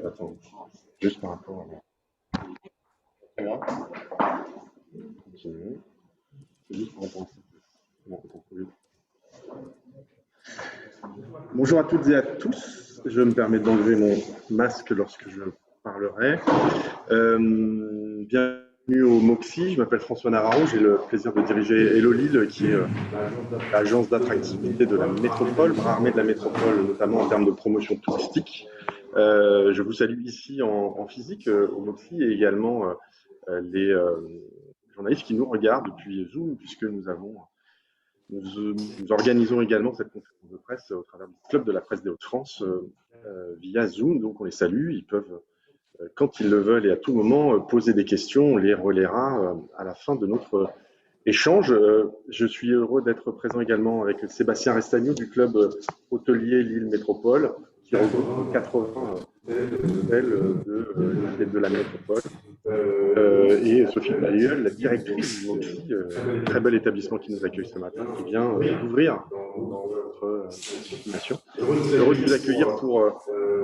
Attends, juste par rapport à moi. Continue. C'est juste pour entendre comment on peut. Bonjour à toutes et à tous. Je me permets d'enlever mon masque lorsque je parlerai. Bienvenue au MOXI. Je m'appelle François Navarro. J'ai le plaisir de diriger Hello Lille, qui est l'agence d'attractivité de la métropole, bras armé de la métropole, notamment en termes de promotion touristique. Je vous salue ici en physique au MOXI et également les journalistes qui nous regardent depuis Zoom, puisque nous organisons également cette conférence de presse au travers du Club de la presse des Hauts-de-France via Zoom. Donc on les salue, ils peuvent, quand ils le veulent et à tout moment, poser des questions. On les relaiera à la fin de notre échange. Je suis heureux d'être présent également avec Sébastien Restagno du club hôtelier Lille Métropole, qui regroupe 80 hôtels de la métropole. Et Sophie Bailleul, la directrice du MOXI, très bel établissement qui nous accueille ce matin, qui vient d'ouvrir notre destination. Heureux de vous accueillir pour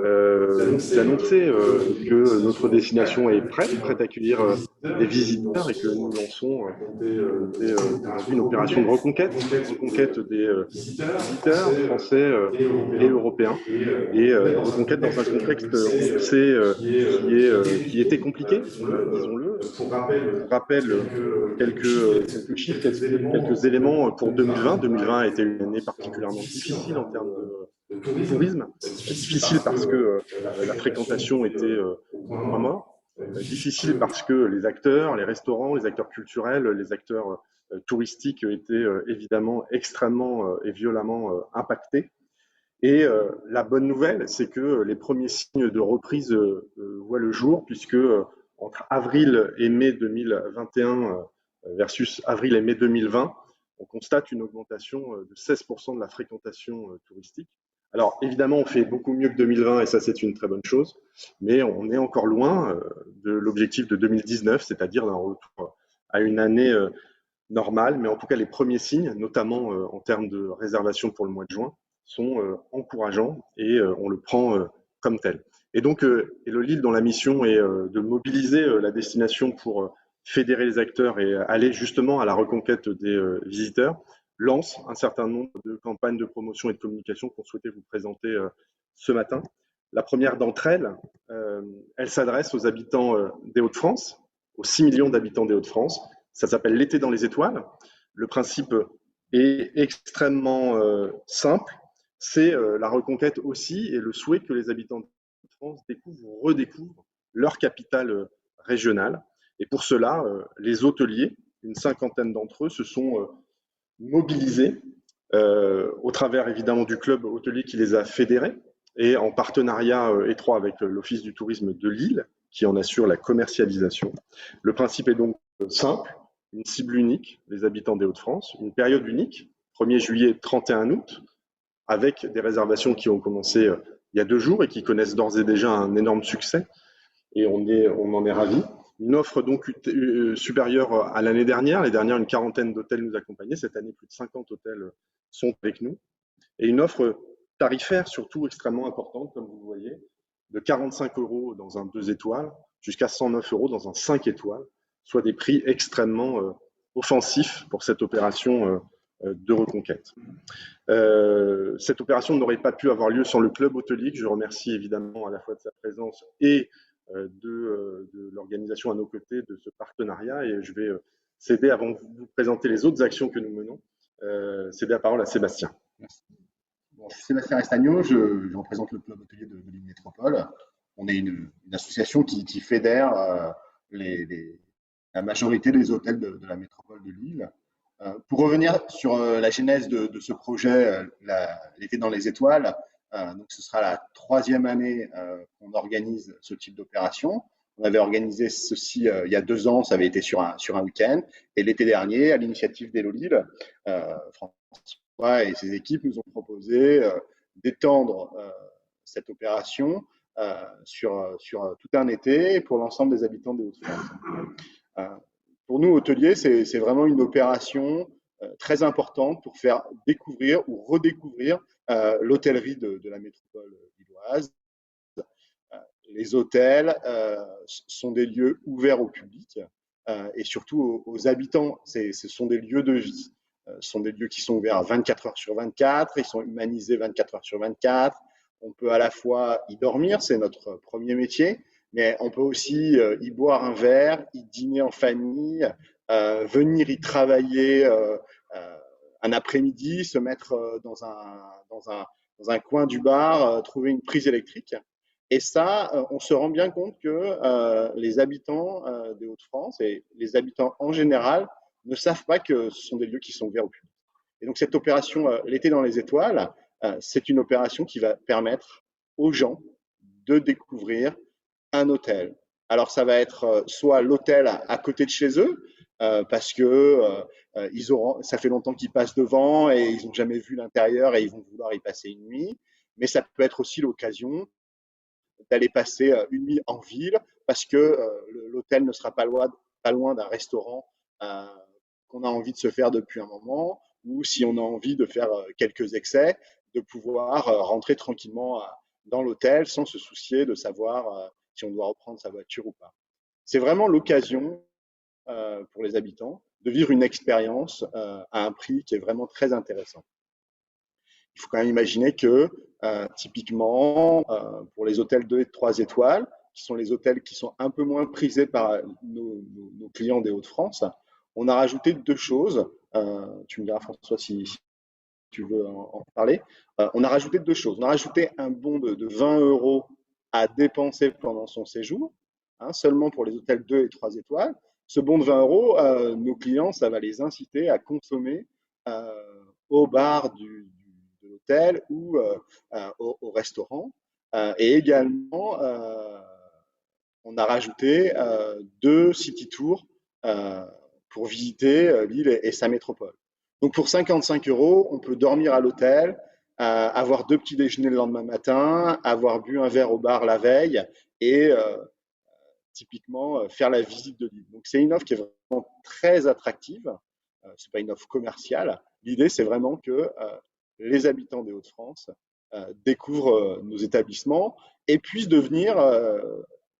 vous annoncer que notre destination est prête à accueillir des visiteurs et que nous lançons aujourd'hui une opération de reconquête des visiteurs français et européens, et reconquête dans un contexte, on le sait, qui était compliqué, disons-le. Pour rappel, quelques chiffres, quelques éléments pour 2020. 2020 a été une année particulièrement difficile en termes de tourisme. Difficile parce que la fréquentation était au point mort. Difficile parce que les acteurs, les restaurants, les acteurs culturels, les acteurs touristiques étaient évidemment extrêmement et violemment impactés. Et la bonne nouvelle, c'est que les premiers signes de reprise voient le jour, puisque entre avril et mai 2021 versus avril et mai 2020, on constate une augmentation de 16% de la fréquentation touristique. Alors évidemment, on fait beaucoup mieux que 2020 et ça c'est une très bonne chose, mais on est encore loin de l'objectif de 2019, c'est-à-dire d'un retour à une année normale, mais en tout cas les premiers signes, notamment en termes de réservation pour le mois de juin, sont encourageants et on le prend comme tel. Et donc, Hello Lille, dont la mission est de mobiliser la destination pour fédérer les acteurs et aller justement à la reconquête des visiteurs, lance un certain nombre de campagnes de promotion et de communication qu'on souhaitait vous présenter ce matin. La première d'entre elles, elle s'adresse aux habitants des Hauts-de-France, aux 6 millions d'habitants des Hauts-de-France. Ça s'appelle l'été dans les étoiles. Le principe est extrêmement simple. C'est la reconquête aussi et le souhait que les habitants de France découvrent ou redécouvrent leur capitale régionale. Et pour cela, les hôteliers, une cinquantaine d'entre eux, se sont mobilisés au travers évidemment du club hôtelier qui les a fédérés et en partenariat étroit avec l'Office du tourisme de Lille qui en assure la commercialisation. Le principe est donc simple, une cible unique, les habitants des Hauts-de-France, une période unique, 1er juillet, 31 août, avec des réservations qui ont commencé il y a 2 jours et qui connaissent d'ores et déjà un énorme succès, et on en est ravis. Une offre donc supérieure à l'année dernière. L'année dernière, une quarantaine d'hôtels nous accompagnaient. Cette année, plus de 50 hôtels sont avec nous. Et une offre tarifaire surtout extrêmement importante, comme vous le voyez, de 45 € dans un 2 étoiles jusqu'à 109 € dans un 5 étoiles, soit des prix extrêmement offensifs pour cette opération de reconquête. Cette opération n'aurait pas pu avoir lieu sans le club hôtelier, que je remercie évidemment à la fois de sa présence et de l'organisation à nos côtés de ce partenariat. Et je vais céder, avant de vous présenter les autres actions que nous menons, céder la parole à Sébastien. Merci. Bon, je suis Sébastien Restagno, je représente le club hôtelier de Lille Métropole. On est une association qui fédère la majorité des hôtels de la métropole de Lille. Pour revenir sur la genèse de ce projet, l'été dans les étoiles, donc ce sera la 3e année qu'on organise ce type d'opération. On avait organisé ceci il y a 2 ans, ça avait été sur un week-end. Et l'été dernier, à l'initiative d'Hello Lille, François et ses équipes nous ont proposé d'étendre cette opération sur tout un été pour l'ensemble des habitants des Hauts-de-France. Pour nous, hôteliers, c'est vraiment une opération très importante pour faire découvrir ou redécouvrir l'hôtellerie de la métropole lilloise. les hôtels sont des lieux ouverts au public et surtout aux habitants. Ce sont des lieux de vie. Ce sont des lieux qui sont ouverts 24 heures sur 24, ils sont humanisés 24 heures sur 24. On peut à la fois y dormir, c'est notre premier métier, mais on peut aussi y boire un verre, y dîner en famille, venir y travailler un après-midi, se mettre dans un coin du bar, trouver une prise électrique. Et ça, on se rend bien compte que les habitants des Hauts-de-France et les habitants en général ne savent pas que ce sont des lieux qui sont ouverts au public. Et donc cette opération L'été dans les étoiles, c'est une opération qui va permettre aux gens de découvrir un hôtel. Alors ça va être soit l'hôtel à côté de chez eux, parce que ça fait longtemps qu'ils passent devant et ils n'ont jamais vu l'intérieur et ils vont vouloir y passer une nuit. Mais ça peut être aussi l'occasion d'aller passer une nuit en ville parce que l'hôtel ne sera pas loin d'un restaurant qu'on a envie de se faire depuis un moment, ou si on a envie de faire quelques excès, de pouvoir rentrer tranquillement dans l'hôtel sans se soucier de savoir si on doit reprendre sa voiture ou pas. C'est vraiment l'occasion pour les habitants de vivre une expérience à un prix qui est vraiment très intéressant. Il faut quand même imaginer que typiquement pour les hôtels 2 et 3 étoiles, qui sont les hôtels qui sont un peu moins prisés par nos clients des Hauts-de-France, on a rajouté deux choses. Tu me diras François si tu veux en parler. On a rajouté deux choses. On a rajouté un bon de 20 euros à dépenser pendant son séjour, seulement pour les hôtels 2 et 3 étoiles. Ce bon de 20 euros, nos clients, ça va les inciter à consommer au bar de l'hôtel ou au restaurant. Et également, on a rajouté deux city tours pour visiter l'île et sa métropole. Donc pour 55 euros, on peut dormir à l'hôtel, avoir deux petits déjeuners le lendemain matin, avoir bu un verre au bar la veille et typiquement faire la visite de l'île. Donc c'est une offre qui est vraiment très attractive. Ce n'est pas une offre commerciale. L'idée, c'est vraiment que les habitants des Hauts-de-France découvrent nos établissements et puissent devenir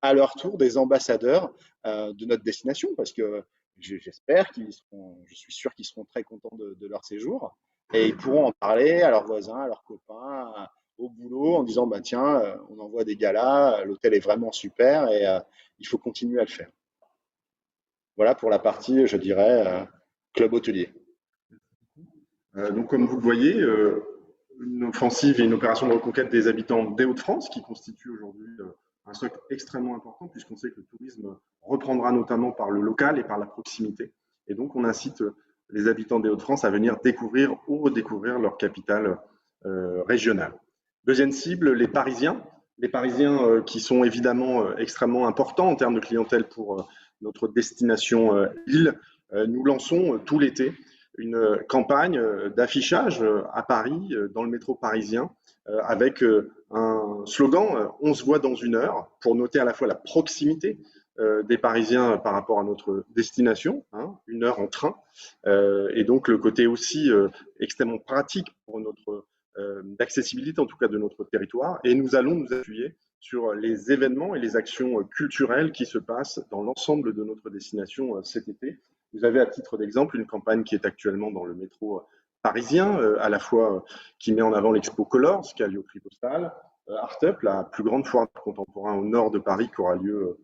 à leur tour des ambassadeurs de notre destination parce que j'espère je suis sûr qu'ils seront très contents de leur séjour et ils pourront en parler à leurs voisins, à leurs copains, au boulot en disant bah tiens, on envoie des gars là, l'hôtel est vraiment super et il faut continuer à le faire. Voilà pour la partie, je dirais, club hôtelier. Donc, comme vous le voyez, une offensive et une opération de reconquête des habitants des Hauts-de-France qui constitue aujourd'hui un socle extrêmement important puisqu'on sait que le tourisme reprendra notamment par le local et par la proximité. Et donc, on incite les habitants des Hauts-de-France à venir découvrir ou redécouvrir leur capitale régionale. Deuxième cible, les Parisiens. Les Parisiens qui sont évidemment extrêmement importants en termes de clientèle pour notre destination île. Nous lançons tout l'été une campagne d'affichage à Paris, dans le métro parisien, avec un slogan « On se voit dans une heure » pour noter à la fois la proximité des Parisiens par rapport à notre destination, une heure en train, et donc le côté aussi extrêmement pratique pour notre d'accessibilité en tout cas de notre territoire. Et nous allons nous appuyer sur les événements et les actions culturelles qui se passent dans l'ensemble de notre destination cet été. Vous avez à titre d'exemple une campagne qui est actuellement dans le métro parisien, à la fois qui met en avant l'Expo Colors, qui a lieu au Tripostal, Art Up, la plus grande foire contemporain au nord de Paris qui aura lieu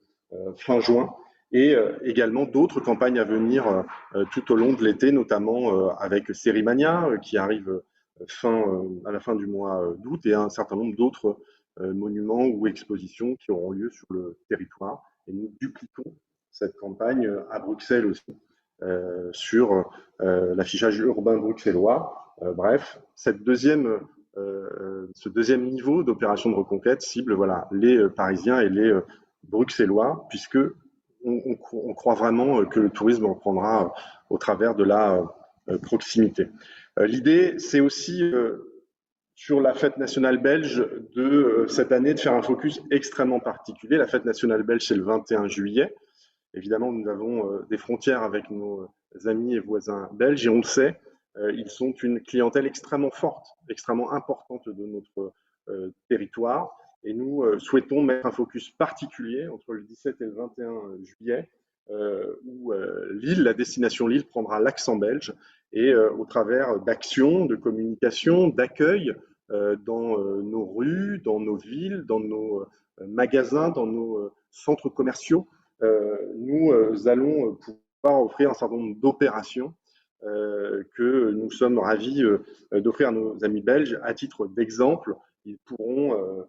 fin juin, et également d'autres campagnes à venir tout au long de l'été, notamment avec Sérimania qui arrive à la fin du mois d'août et un certain nombre d'autres monuments ou expositions qui auront lieu sur le territoire. Et nous dupliquons cette campagne à Bruxelles aussi. Sur l'affichage urbain bruxellois. Bref, ce deuxième niveau d'opération de reconquête cible les Parisiens et les Bruxellois, puisque on croit vraiment que le tourisme reprendra au travers de la proximité. L'idée, c'est aussi sur la fête nationale belge de cette année de faire un focus extrêmement particulier. La fête nationale belge, c'est le 21 juillet. Évidemment, nous avons des frontières avec nos amis et voisins belges et on le sait, ils sont une clientèle extrêmement forte, extrêmement importante de notre territoire. Et nous souhaitons mettre un focus particulier entre le 17 et le 21 juillet, où Lille, la destination Lille, prendra l'accent belge et au travers d'actions, de communication, d'accueil dans nos rues, dans nos villes, dans nos magasins, dans nos centres commerciaux, nous allons pouvoir offrir un certain nombre d'opérations que nous sommes ravis d'offrir à nos amis belges. À titre d'exemple, ils pourront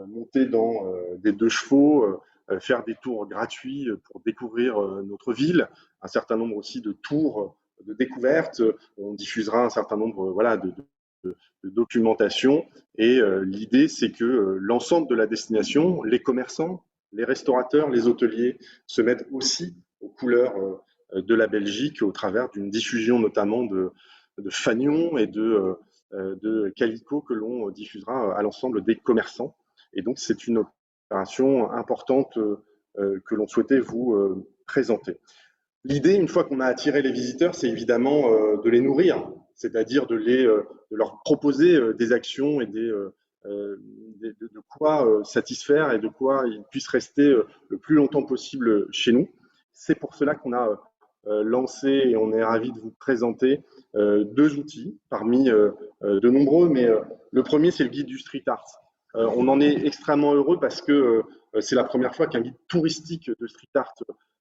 monter dans des 2 chevaux, faire des tours gratuits pour découvrir notre ville, un certain nombre aussi de tours de découverte. On diffusera un certain nombre voilà, de documentation et l'idée c'est que l'ensemble de la destination, les commerçants, les restaurateurs, les hôteliers se mettent aussi aux couleurs de la Belgique au travers d'une diffusion notamment de fanions et de calicots que l'on diffusera à l'ensemble des commerçants. Et donc c'est une opération importante que l'on souhaitait vous présenter. L'idée, une fois qu'on a attiré les visiteurs, c'est évidemment de les nourrir, c'est-à-dire de leur proposer des actions et de quoi satisfaire et de quoi ils puissent rester le plus longtemps possible chez nous. C'est pour cela qu'on a lancé et on est ravis de vous présenter 2 outils parmi de nombreux, mais le premier, c'est le guide du street art. On en est extrêmement heureux parce que c'est la première fois qu'un guide touristique de street art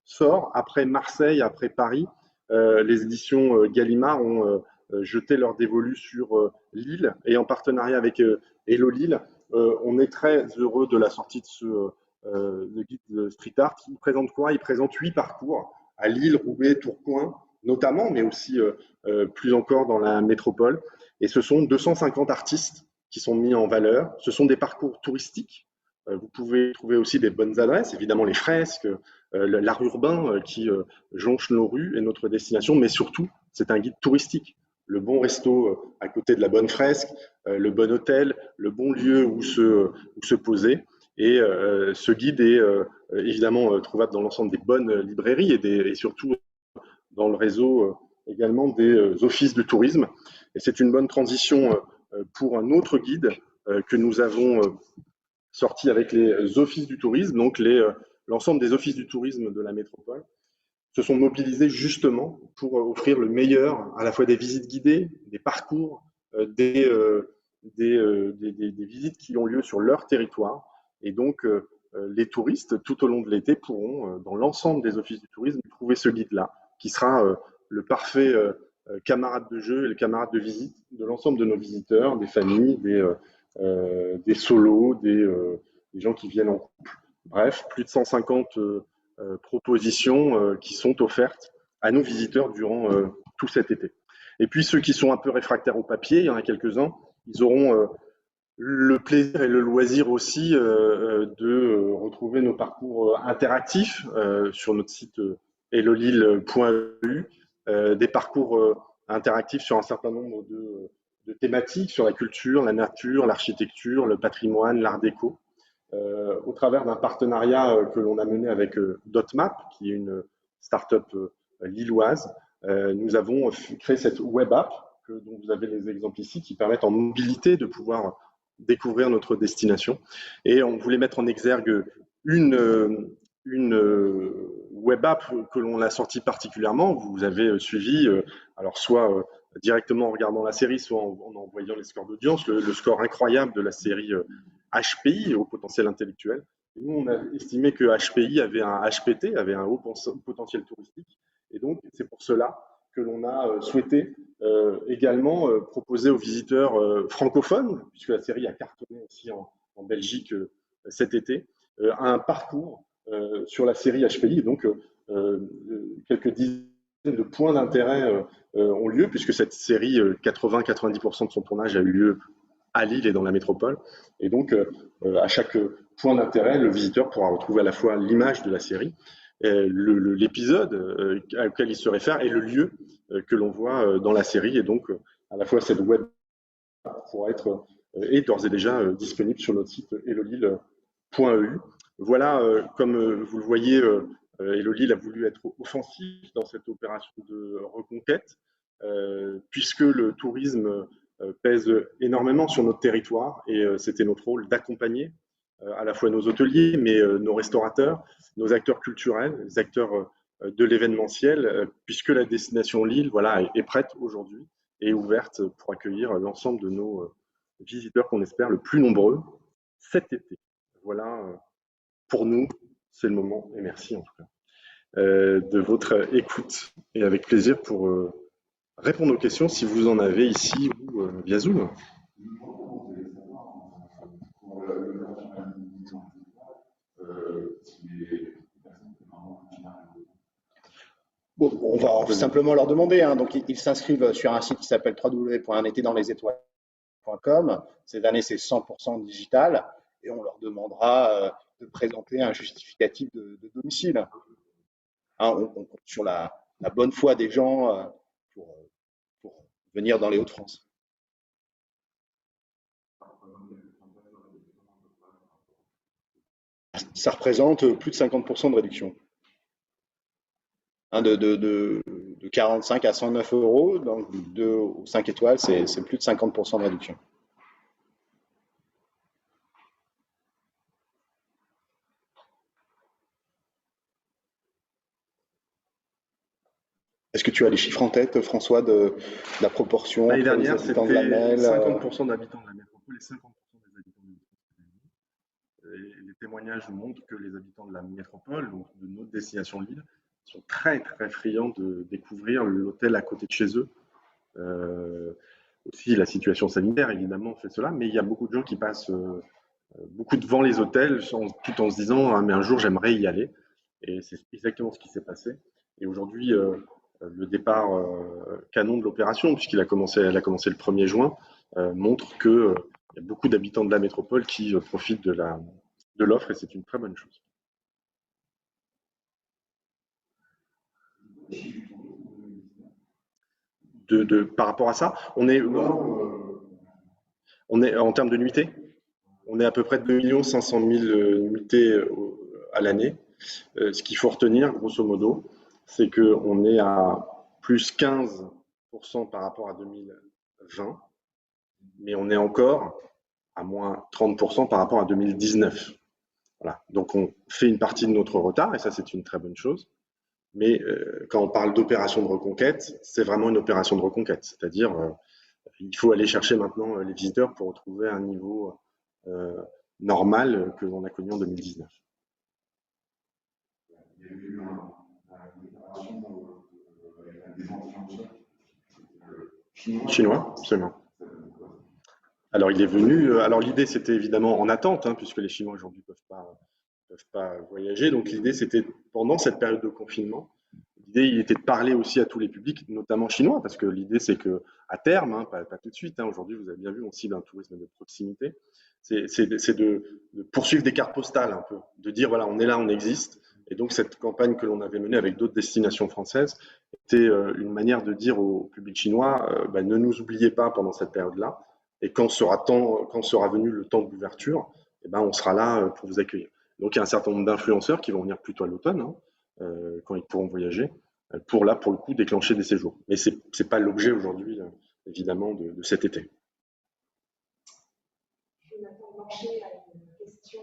sort. Après Marseille, après Paris, les éditions Gallimard ont jeté leur dévolu sur Lille et en partenariat avec Hello Lille, on est très heureux de la sortie de ce guide de street art. Il présente quoi? Il présente 8 parcours à Lille, Roubaix, Tourcoing notamment, mais aussi plus encore dans la métropole. Et ce sont 250 artistes qui sont mis en valeur. Ce sont des parcours touristiques. Vous pouvez trouver aussi des bonnes adresses, évidemment les fresques, l'art urbain qui jonche nos rues et notre destination, mais surtout, c'est un guide touristique. Le bon resto à côté de la bonne fresque, le bon hôtel, le bon lieu où se poser. Et ce guide est évidemment trouvable dans l'ensemble des bonnes librairies et surtout dans le réseau également des offices du tourisme. Et c'est une bonne transition pour un autre guide que nous avons sorti avec les offices du tourisme, donc l'ensemble des offices du tourisme de la métropole se sont mobilisés justement pour offrir le meilleur à la fois des visites guidées, des parcours, des visites qui ont lieu sur leur territoire. Et donc, les touristes, tout au long de l'été, pourront, dans l'ensemble des offices du tourisme, trouver ce guide-là, qui sera le parfait camarade de jeu et le camarade de visite de l'ensemble de nos visiteurs, des familles, des solos, des gens qui viennent en couple. Bref, plus de 150 propositions qui sont offertes à nos visiteurs durant tout cet été. Et puis ceux qui sont un peu réfractaires au papier, il y en a quelques-uns, ils auront le plaisir et le loisir aussi de retrouver nos parcours interactifs sur notre site hellolille.eu, des parcours interactifs sur un certain nombre de thématiques, sur la culture, la nature, l'architecture, le patrimoine, l'art déco, au travers d'un partenariat que l'on a mené avec Dotmap, qui est une start-up lilloise. Nous avons créé cette web app dont vous avez les exemples ici, qui permettent en mobilité de pouvoir découvrir notre destination. Et on voulait mettre en exergue une web app que l'on a sortie particulièrement. Vous avez suivi, alors soit directement en regardant la série, soit en voyant les scores d'audience, le score incroyable de la série HPI, au potentiel intellectuel. Et nous, on a estimé que HPI avait un HPT, avait un haut potentiel touristique. Et donc, c'est pour cela que l'on a souhaité également proposer aux visiteurs francophones, puisque la série a cartonné aussi en Belgique cet été, un parcours sur la série HPI. Et donc, quelques dizaines de points d'intérêt ont lieu, puisque cette série, 80-90% de son tournage a eu lieu à Lille et dans la métropole. Et donc, à chaque point d'intérêt, le visiteur pourra retrouver à la fois l'image de la série, l'épisode auquel il se réfère et le lieu que l'on voit dans la série. Et donc, à la fois cette web pourra être est d'ores et déjà disponible sur notre site hellolille.eu. Voilà, comme vous le voyez, Hello Lille a voulu être offensif dans cette opération de reconquête, puisque le tourisme pèse énormément sur notre territoire et c'était notre rôle d'accompagner à la fois nos hôteliers, mais nos restaurateurs, nos acteurs culturels, les acteurs de l'événementiel, puisque la destination Lille voilà, est prête aujourd'hui et ouverte pour accueillir l'ensemble de nos visiteurs qu'on espère le plus nombreux cet été. Voilà, pour nous, c'est le moment, et merci en tout cas, de votre écoute. Et avec plaisir pour répondre aux questions si vous en avez ici ou via Zoom. Bon, on va simplement leur demander. Hein. Donc, ils s'inscrivent sur un site qui s'appelle www.unetédanslsétoiles.com. Cette année, c'est 100% digital. Et on leur demandera de présenter un justificatif de domicile. Hein, on compte sur la bonne foi des gens pour, pour venir dans les Hauts-de-France. Ça représente plus de 50% de réduction. Hein, de 45 à 109 euros, donc 2 ou 5 étoiles, c'est plus de 50% de réduction. Est-ce que tu as les chiffres en tête, François, de la proportion L'année dernière, c'était 50% d'habitants de la métropole et 50% des habitants de l'île. Les témoignages nous montrent que les habitants de la métropole, donc de notre destination Lille, sont très très friands de découvrir l'hôtel à côté de chez eux. Aussi, la situation sanitaire, évidemment, fait cela, mais il y a beaucoup de gens qui passent beaucoup devant les hôtels tout en se disant ah, mais un jour j'aimerais y aller. Et c'est exactement ce qui s'est passé. Et aujourd'hui, le départ canon de l'opération, puisqu'elle a commencé le 1er juin, montre qu'il y a beaucoup d'habitants de la métropole qui profitent de l'offre et c'est une très bonne chose. Par rapport à ça, on est en termes de nuitées, on est à peu près de 2 500 000 nuitées à l'année. Ce qu'il faut retenir, grosso modo, c'est qu'on est à plus 15% par rapport à 2020, mais on est encore à moins 30% par rapport à 2019. Voilà. Donc on fait une partie de notre retard, et ça c'est une très bonne chose. Mais quand on parle d'opération de reconquête, c'est vraiment une opération de reconquête. C'est-à-dire, il faut aller chercher maintenant les visiteurs pour retrouver un niveau normal que l'on a connu en 2019. Il y a eu une opération avec des influenceurs chinois, absolument. Alors il est venu. Alors l'idée c'était évidemment en attente, hein, puisque les Chinois aujourd'hui peuvent pas voyager. Donc l'idée c'était pendant cette période de confinement. L'idée il était de parler aussi à tous les publics, notamment chinois, parce que l'idée c'est que à terme, hein, pas tout de suite. Hein, aujourd'hui vous avez bien vu, on cible un tourisme de proximité. C'est de poursuivre des cartes postales un peu, de dire voilà on est là, on existe. Et donc cette campagne que l'on avait menée avec d'autres destinations françaises était une manière de dire au public chinois ne nous oubliez pas pendant cette période-là. Et quand sera venu le temps de l'ouverture, eh ben, on sera là pour vous accueillir. Donc il y a un certain nombre d'influenceurs qui vont venir plutôt à l'automne, hein, quand ils pourront voyager, pour le coup, déclencher des séjours. Mais ce n'est pas l'objet aujourd'hui, évidemment, de cet été. Jonathan Blanchet a une question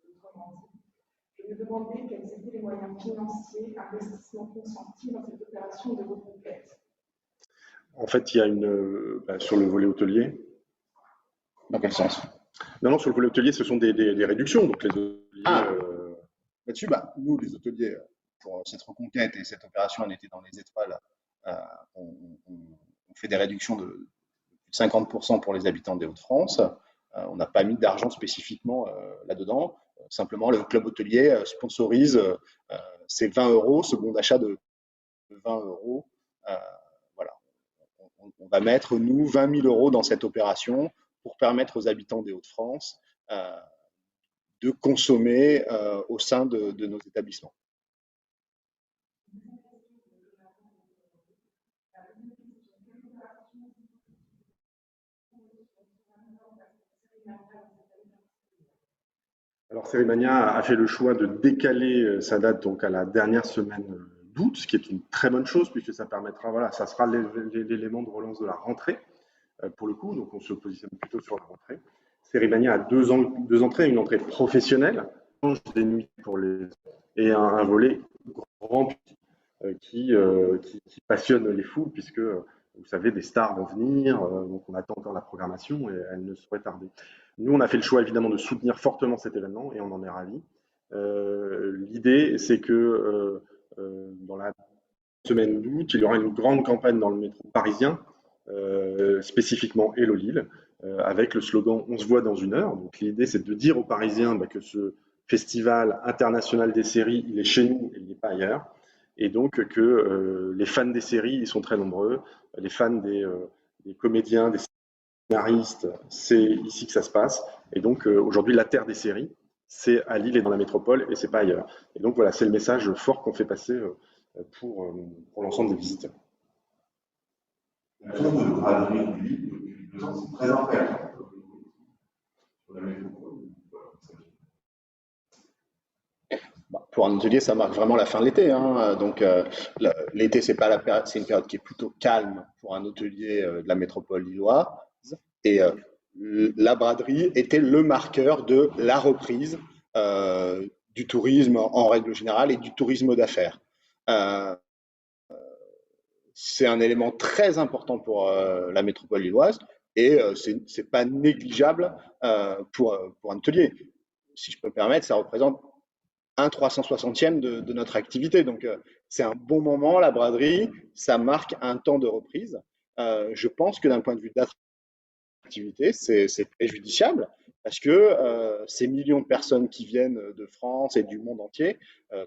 autrement dit. Je me demandais quels étaient les moyens financiers, investissements consentis dans cette opération de reconquête. En fait, il y a sur le volet hôtelier. Dans quel sens? Non, sur le volet hôtelier, ce sont des réductions. Donc les hôteliers, là-dessus, nous, les hôteliers, pour cette reconquête et cette opération, on était dans les étoiles, on fait des réductions de plus de 50% pour les habitants des Hauts-de-France. On n'a pas mis d'argent spécifiquement là-dedans. Simplement, le club hôtelier sponsorise ces 20 euros, ce bon d'achat de 20 euros. Voilà. On va mettre, nous, 20 000 euros dans cette opération pour permettre aux habitants des Hauts-de-France de consommer au sein de nos établissements. Alors Cérémania a fait le choix de décaler sa date donc à la dernière semaine d'août, ce qui est une très bonne chose puisque ça permettra, voilà, ça sera l'élément de relance de la rentrée pour le coup, donc on se positionne plutôt sur la rentrée. Cérimania a deux entrées, une entrée professionnelle, des nuits pour les et un volet grand qui passionne les fous, puisque vous savez, des stars vont venir, donc on attend encore la programmation et elle ne saurait tarder. Nous, on a fait le choix évidemment de soutenir fortement cet événement et on en est ravis. L'idée, c'est que dans la semaine d'août, il y aura une grande campagne dans le métro parisien, spécifiquement Hello-Lille, avec le slogan On se voit dans une heure. Donc l'idée, c'est de dire aux Parisiens que ce festival international des séries, il est chez nous et il n'est pas ailleurs. Et donc que les fans des séries, ils sont très nombreux. Les fans des comédiens, des scénaristes, c'est ici que ça se passe. Et donc aujourd'hui, la terre des séries, c'est à Lille et dans la métropole et c'est pas ailleurs. Et donc voilà, c'est le message fort qu'on fait passer pour l'ensemble des visiteurs. La chose de braderie du Lille depuis 2 ans, c'est très intéressant. Pour un hôtelier, ça marque vraiment la fin de l'été, hein. Donc, l'été, c'est pas la période, c'est une période qui est plutôt calme pour un hôtelier de la métropole lilloise. Et la braderie était le marqueur de la reprise du tourisme en règle générale et du tourisme d'affaires. C'est un élément très important pour la métropole lilloise et c'est pas négligeable pour un hôtelier. Si je peux me permettre, ça représente un 360e de notre activité. Donc, c'est un bon moment, la braderie, ça marque un temps de reprise. Je pense que d'un point de vue d'attractivité, c'est préjudiciable parce que ces millions de personnes qui viennent de France et du monde entier,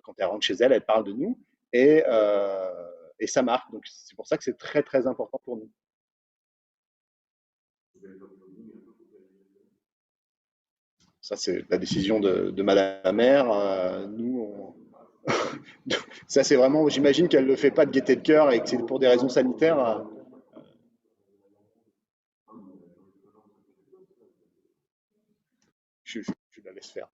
quand elles rentrent chez elles, elles parlent de nous et ça marque. Donc, c'est pour ça que c'est très, très important pour nous. Ça, c'est la décision de Madame la maire. Ça, c'est vraiment, j'imagine qu'elle ne le fait pas de gaieté de cœur et que c'est pour des raisons sanitaires. Je la laisse faire.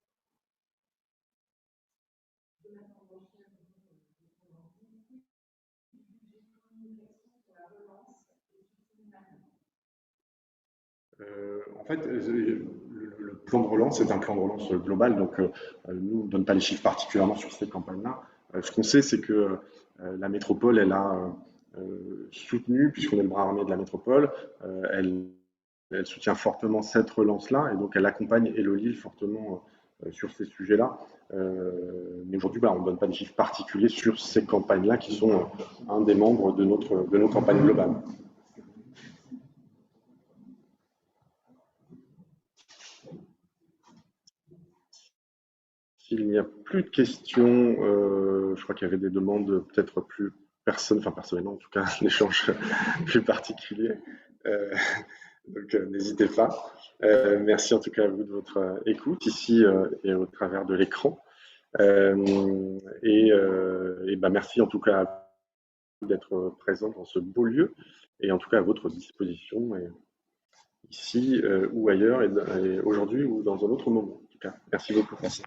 En fait, le plan de relance est un plan de relance global, donc nous, on ne donne pas les chiffres particulièrement sur cette campagne-là. Ce qu'on sait, c'est que la métropole, elle a soutenu, puisqu'on est le bras armé de la métropole, elle soutient fortement cette relance-là, et donc elle accompagne Hello-Lille fortement sur ces sujets-là. Mais aujourd'hui, on ne donne pas des chiffres particuliers sur ces campagnes-là, qui sont un des membres de nos campagnes globales. S'il n'y a plus de questions, je crois qu'il y avait des demandes peut-être plus personnelles, en tout cas un échange plus particulier. Donc n'hésitez pas. Merci en tout cas à vous de votre écoute ici et au travers de l'écran. Merci en tout cas d'être présent dans ce beau lieu et en tout cas à votre disposition ici ou ailleurs et aujourd'hui ou dans un autre moment. En tout cas, merci beaucoup. Merci.